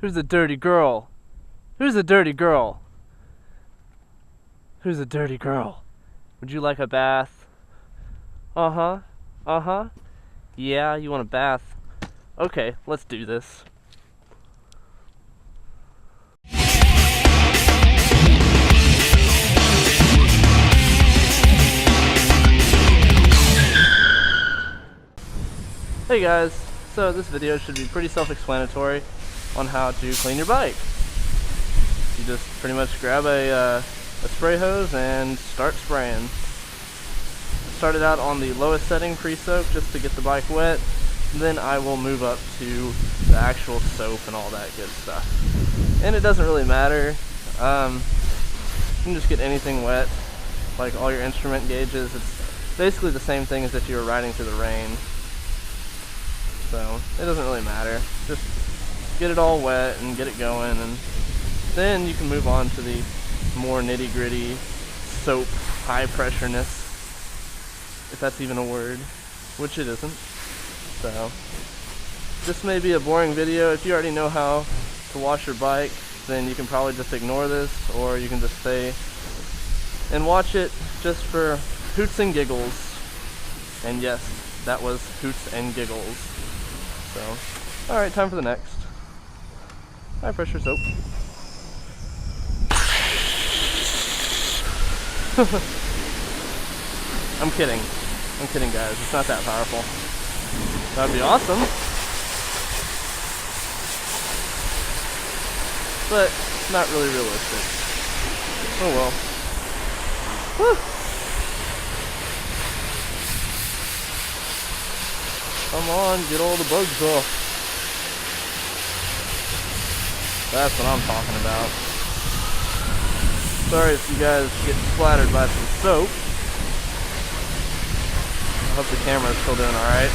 Who's the dirty girl? Who's the dirty girl? Who's the dirty girl? Would you like a bath? Uh-huh. Uh-huh. Yeah, you want a bath? Okay, let's do this. Hey guys, so this video should be pretty self-explanatory on how to clean your bike. You just pretty much grab a spray hose and start spraying. I started out on the lowest setting, pre-soak, just to get the bike wet. Then I will move up to the actual soap and all that good stuff. And it doesn't really matter. You can just get anything wet, like all your instrument gauges. It's basically the same thing as if you were riding through the rain. So it doesn't really matter. Just get it all wet and get it going, and then you can move on to the more nitty-gritty soap high pressureness, if that's even a word, which it isn't. So this may be a boring video. If you already know how to wash your bike, then you can probably just ignore this, or you can just stay and watch it just for hoots and giggles. And yes, that was hoots and giggles. So, alright, time for the next. High pressure soap. I'm kidding. I'm kidding, guys. It's not that powerful. That'd be awesome. But not really realistic. Oh well. Whew. Come on, get all the bugs off. That's what I'm talking about. Sorry if you guys get splattered by some soap. I hope the camera's still doing alright.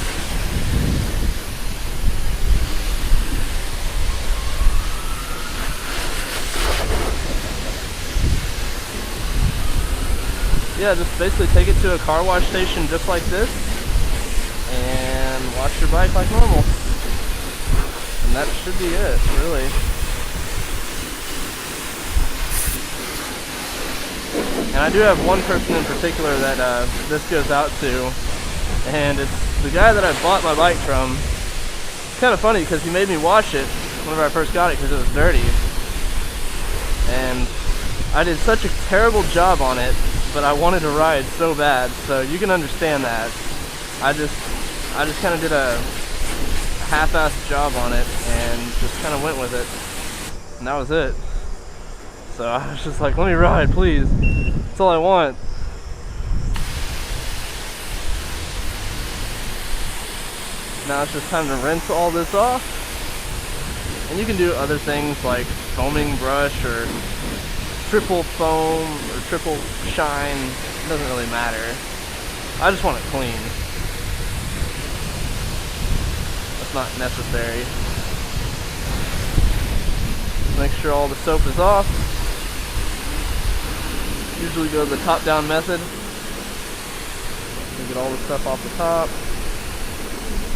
Yeah, just basically take it to a car wash station just like this and wash your bike like normal. And that should be it, really. And I do have one person in particular that this goes out to, and it's the guy that I bought my bike from. It's kind of funny because he made me wash it whenever I first got it because it was dirty. And I did such a terrible job on it, but I wanted to ride so bad, so you can understand that. I just kind of did a half-assed job on it and just kind of went with it, and that was it. So I was just like, let me ride, please. That's all I want. Now it's just time to rinse all this off, and you can do other things like foaming brush or triple foam or triple shine. It doesn't really matter. I just want it clean. That's not necessary. Make sure all the soap is off. Usually go the top-down method. You get all the stuff off the top,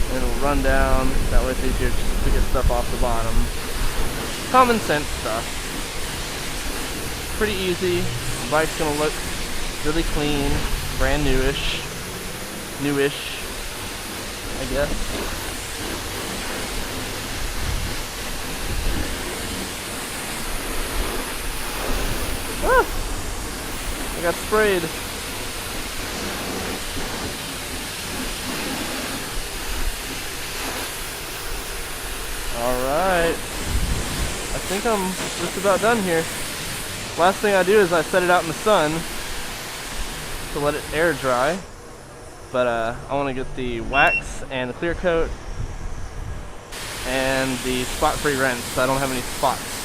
and it'll run down. That way it's easier to get stuff off the bottom. Common sense stuff. Pretty easy. The bike's gonna look really clean, brand newish, I guess. Ah! I got sprayed. Alright. I think I'm just about done here. Last thing I do is I set it out in the sun to let it air dry. But I want to get the wax and the clear coat and the spot-free rinse. I don't have any spots.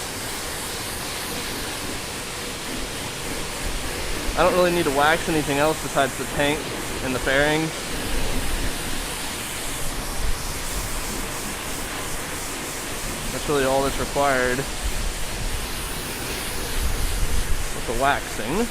I don't really need to wax anything else besides the tank and the fairings. That's really all that's required with the waxing.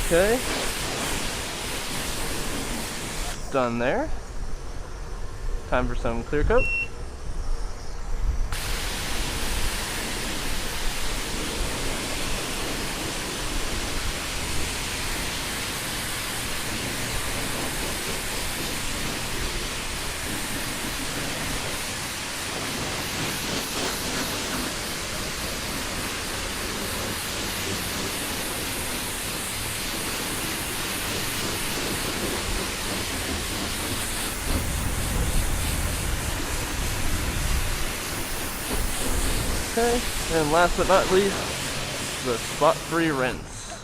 Okay. Done there. Time for some clear coat. Okay, and last but not least, the spot-free rinse.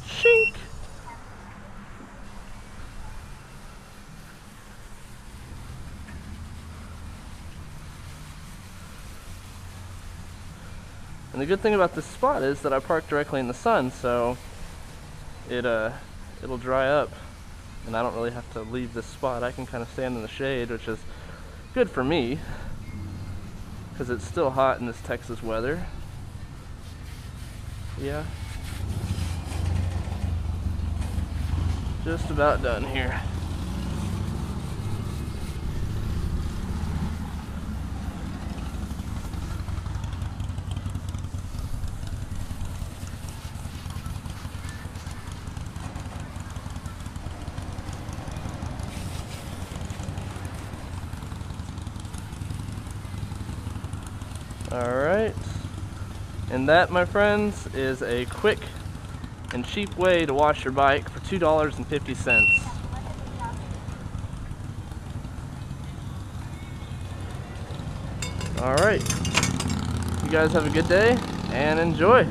Shink! And the good thing about this spot is that I park directly in the sun, so it'll dry up, and I don't really have to leave this spot. I can kind of stand in the shade, which is good for me, because it's still hot in this Texas weather. Yeah. Just about done here. Alright, and that, my friends, is a quick and cheap way to wash your bike for $2.50. Alright, you guys have a good day and enjoy!